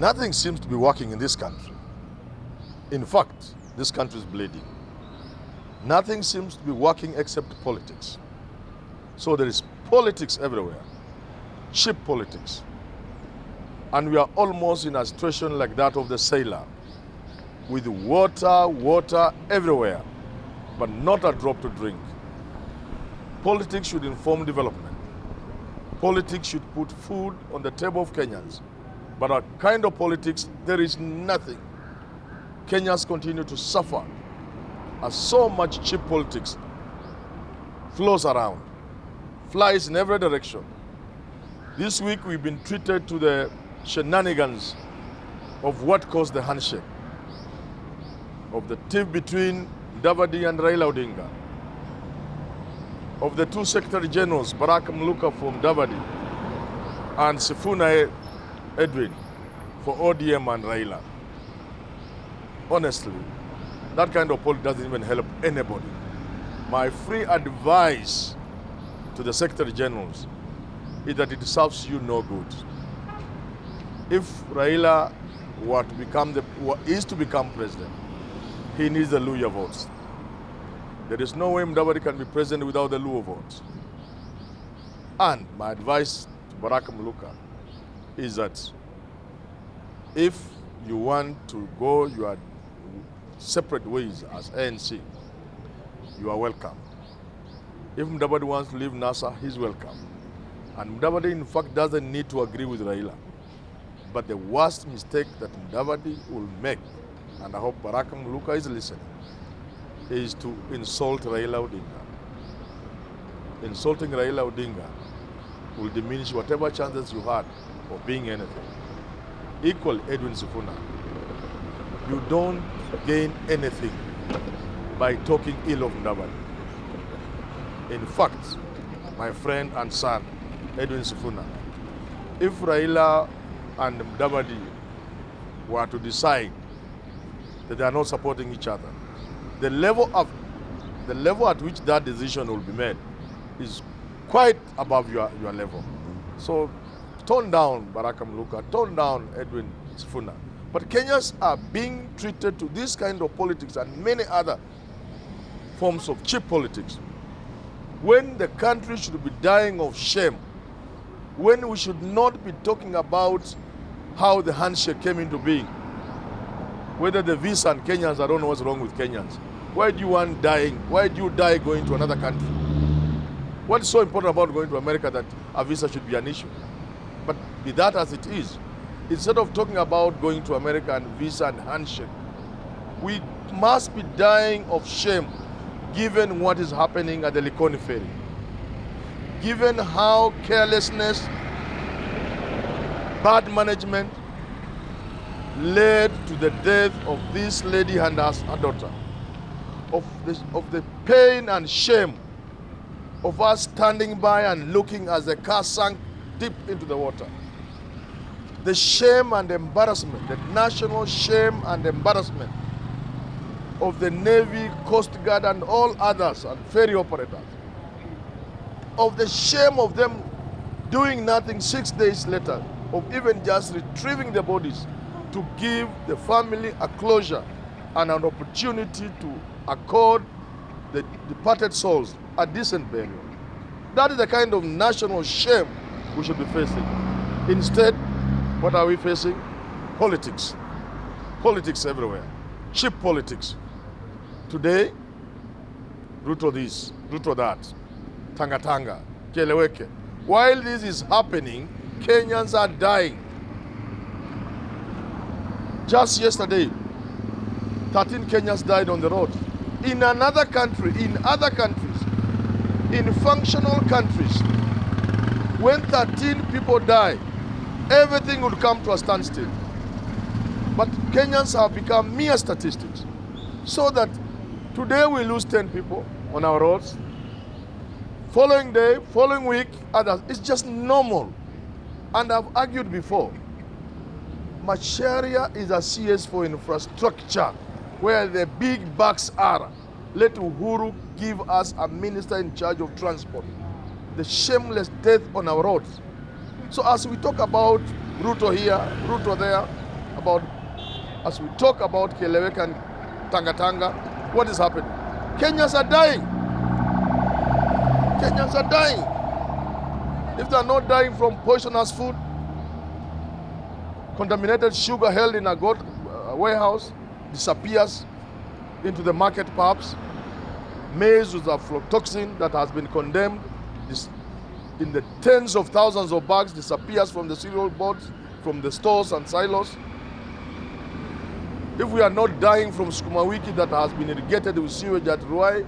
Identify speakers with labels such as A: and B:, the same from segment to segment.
A: Nothing seems to be working in this country. In fact, this country is bleeding. Nothing seems to be working except politics. So there is politics everywhere, cheap politics. And we are almost in a situation like that of the sailor, with water everywhere, but not a drop to drink. Politics should inform development. Politics should put food on the table of Kenyans. But a kind of politics, there is nothing. Kenyans continue to suffer as so much cheap politics flows around, flies in every direction. This week we've been treated to the shenanigans of what caused the handshake, of the tiff between Mudavadi and Raila Odinga, of the two Secretary Generals, Barak Mluka for Mudavadi and Sifuna Edwin for ODM and Raila. Honestly, that kind of politics doesn't even help anybody. My free advice to the Secretary Generals is that it serves you no good. If Raila is to become president, he needs the Luhya votes. There is no way Mudavadi can be president without the Luo votes. And my advice to Barak Mluka is that if you want to go your separate ways as ANC, you are welcome. If Mudavadi wants to leave NASA, he's welcome. And Mudavadi, in fact, doesn't need to agree with Raila. But the worst mistake that Mudavadi will make, and I hope Barak Mluka is listening, is to insult Raila Odinga. Insulting Raila Odinga will diminish whatever chances you had of being anything. Equal Edwin Sifuna. You don't gain anything by talking ill of Mudavadi. In fact, my friend and son, Edwin Sifuna, if Raila and Mudavadi were to decide that they are not supporting each other, the level at which that decision will be made is quite above your level. So tone down Barak Mluka, tone down Edwin Sifuna. But Kenyans are being treated to this kind of politics and many other forms of cheap politics, when the country should be dying of shame, when we should not be talking about how the handshake came into being, whether the visa and Kenyans, I don't know what's wrong with Kenyans. Why do you want dying? Why do you die going to another country? What's so important about going to America that a visa should be an issue? But be that as it is, instead of talking about going to America and visa and handshake, we must be dying of shame given what is happening at the Likoni ferry. Given how carelessness, bad management led to the death of this lady and her daughter. Of the pain and shame of us standing by and looking as the car sank deep into the water. The shame and embarrassment, the national shame and embarrassment of the Navy, Coast Guard and all others and ferry operators. Of the shame of them doing nothing 6 days later, of even just retrieving the bodies to give the family a closure and an opportunity to accord the departed souls a decent burial. That is the kind of national shame we should be facing. Instead, what are we facing? Politics. Politics everywhere. Cheap politics. Today, Ruto this, Ruto that, Tanga Tanga, Keleweke. While this is happening, Kenyans are dying. Just yesterday, 13 Kenyans died on the road. In another country, in other countries, in functional countries, when 13 people die, everything would come to a standstill. But Kenyans have become mere statistics. So that today we lose 10 people on our roads. Following day, following week, others. It's just normal. And I've argued before, Macharia is a CS for infrastructure, where the big bucks are. Let Uhuru give us a minister in charge of transport. The shameless death on our roads. So as we talk about Ruto here, Ruto there, about, as we talk about Kelewek and Tanga, what is happening? Kenyans are dying. Kenyans are dying. If they are not dying from poisonous food, contaminated sugar held in a warehouse disappears into the market perhaps. Maize with aflatoxin that has been condemned in the tens of thousands of bags disappears from the cereal boards, from the stores and silos. If we are not dying from sukuma wiki that has been irrigated with sewage at Ruai,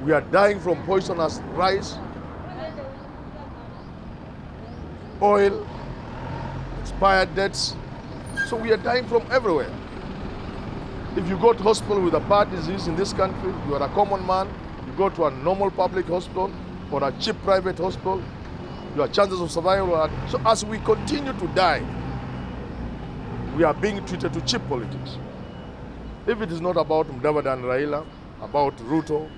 A: we are dying from poisonous rice, oil, expired dates. So we are dying from everywhere. If you go to hospital with a bad disease in this country, you are a common man, you go to a normal public hospital or a cheap private hospital, your chances of survival are... So as we continue to die, we are being treated to cheap politics. If it is not about Mudavadi and Raila, about Ruto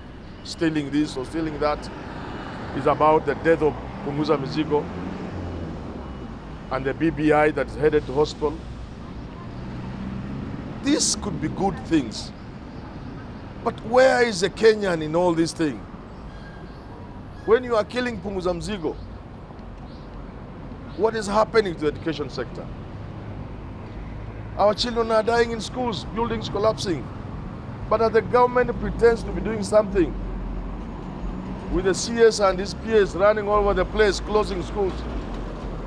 A: stealing this or stealing that, it's about the death of Punguza Mizigo and the BBI that is headed to hospital. These could be good things. But where is the Kenyan in all these things? When you are killing Punguza Mzigo, what is happening to the education sector? Our children are dying in schools, buildings collapsing. But the government pretends to be doing something with the CS and his PAs running all over the place, closing schools.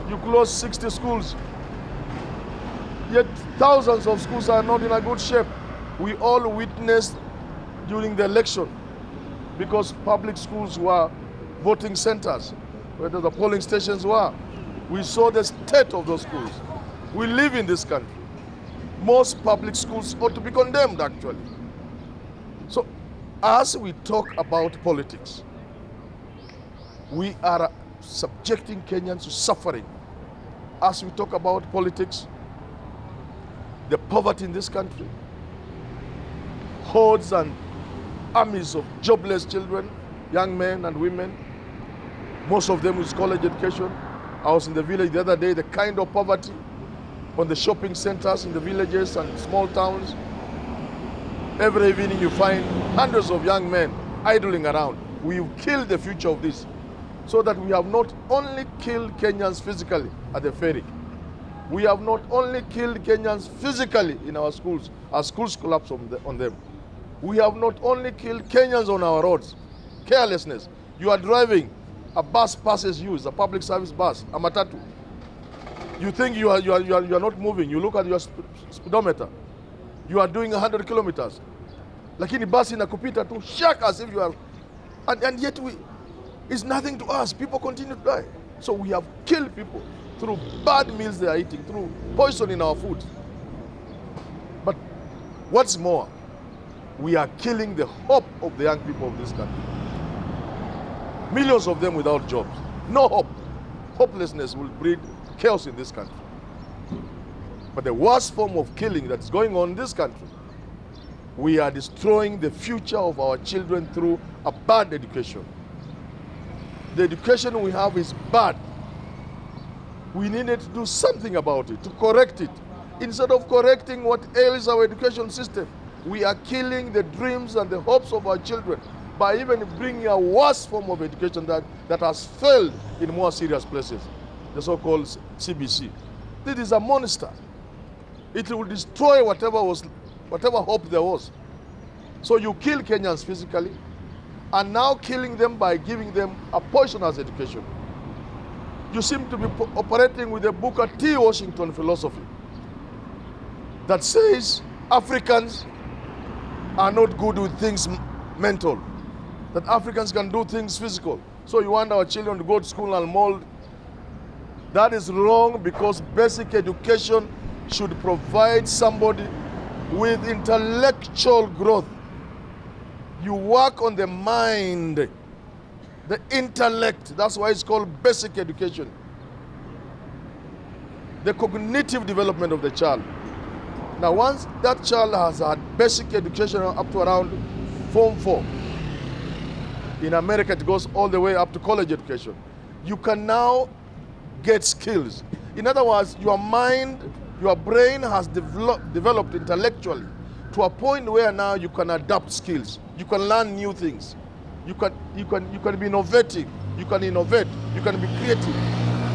A: You close 60 schools, yet thousands of schools are not in a good shape. We all witnessed during the election, because public schools were voting centers, where the polling stations were. We saw the state of those schools. We live in this country. Most public schools ought to be condemned, actually. So, as we talk about politics, we are subjecting Kenyans to suffering. As we talk about politics, the poverty in this country, hordes and armies of jobless children, young men and women, most of them with college education. I was in the village the other day, the kind of poverty on the shopping centers in the villages and small towns. Every evening you find hundreds of young men idling around. We've killed the future of this, so that we have not only killed Kenyans physically at the ferry, we have not only killed Kenyans physically in our schools, our schools collapse on them. We have not only killed Kenyans on our roads, carelessness. You are driving, a bus passes you, it's a public service bus, a matatu. You think you are not moving, you look at your speedometer. You are doing 100 kilometers. Lakini basi inakupita tu, shock as if you are, and yet it's nothing to us. People continue to die. So we have killed people through bad meals they are eating, through poison in our food. But what's more, we are killing the hope of the young people of this country. Millions of them without jobs. No hope. Hopelessness will breed chaos in this country. But the worst form of killing that's going on in this country, we are destroying the future of our children through a bad education. The education we have is bad. We needed to do something about it, to correct it. Instead of correcting what ails our education system, we are killing the dreams and the hopes of our children by even bringing a worse form of education that has failed in more serious places, the so-called CBC. This is a monster. It will destroy whatever hope there was. So you kill Kenyans physically, and now killing them by giving them a poisonous education. You seem to be operating with a Booker T. Washington philosophy that says Africans are not good with things mental, that Africans can do things physical. So you want our children to go to school and mold. That is wrong, because basic education should provide somebody with intellectual growth. You work on the mind, the intellect. That's why it's called basic education. The cognitive development of the child. Now, once that child has had basic education up to around Form 4, in America it goes all the way up to college education, you can now get skills. In other words, your mind Your brain has developed intellectually to a point where now you can adapt skills. You can learn new things. You can be innovative. You can innovate. You can be creative.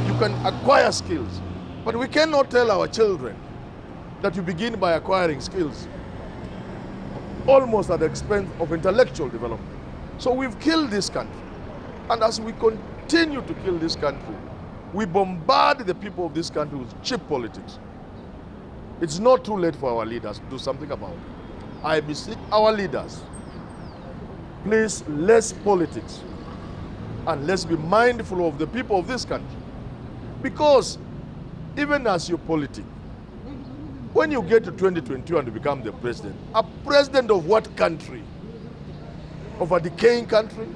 A: You can acquire skills. But we cannot tell our children that you begin by acquiring skills almost at the expense of intellectual development. So we've killed this country. And as we continue to kill this country, we bombard the people of this country with cheap politics. It's not too late for our leaders to do something about it. I beseech our leaders, please, less politics, and let's be mindful of the people of this country. Because even as you politic, when you get to 2022 and you become the president, a president of what country? Of a decaying country?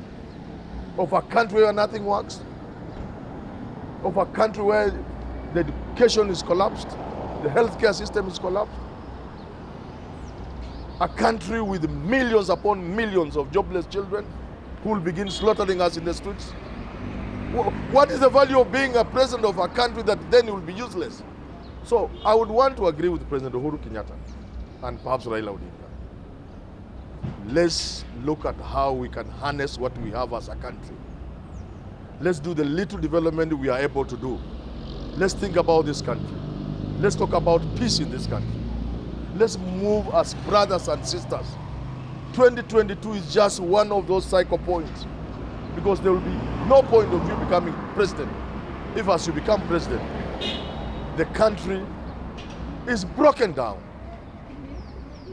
A: Of a country where nothing works? Of a country where the education is collapsed? The healthcare system is collapsed? A country with millions upon millions of jobless children who will begin slaughtering us in the streets? What is the value of being a president of a country that then will be useless? So I would want to agree with President Uhuru Kenyatta and perhaps Raila Odinga. Let's look at how we can harness what we have as a country. Let's do the little development we are able to do. Let's think about this country. Let's talk about peace in this country. Let's move as brothers and sisters. 2022 is just one of those cycle points, because there will be no point of you becoming president if, as you become president, the country is broken down.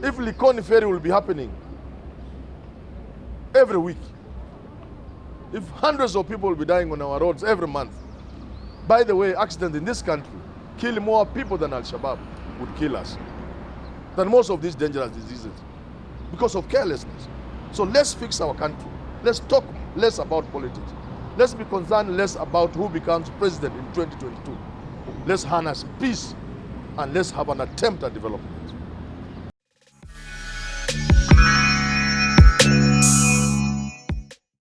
A: If Likoni Ferry will be happening every week, if hundreds of people will be dying on our roads every month, by the way, accidents in this country kill more people than Al-Shabaab would kill us, than most of these dangerous diseases, because of carelessness. So let's fix our country. Let's talk less about politics. Let's be concerned less about who becomes president in 2022. Let's harness peace, and let's have an attempt at development.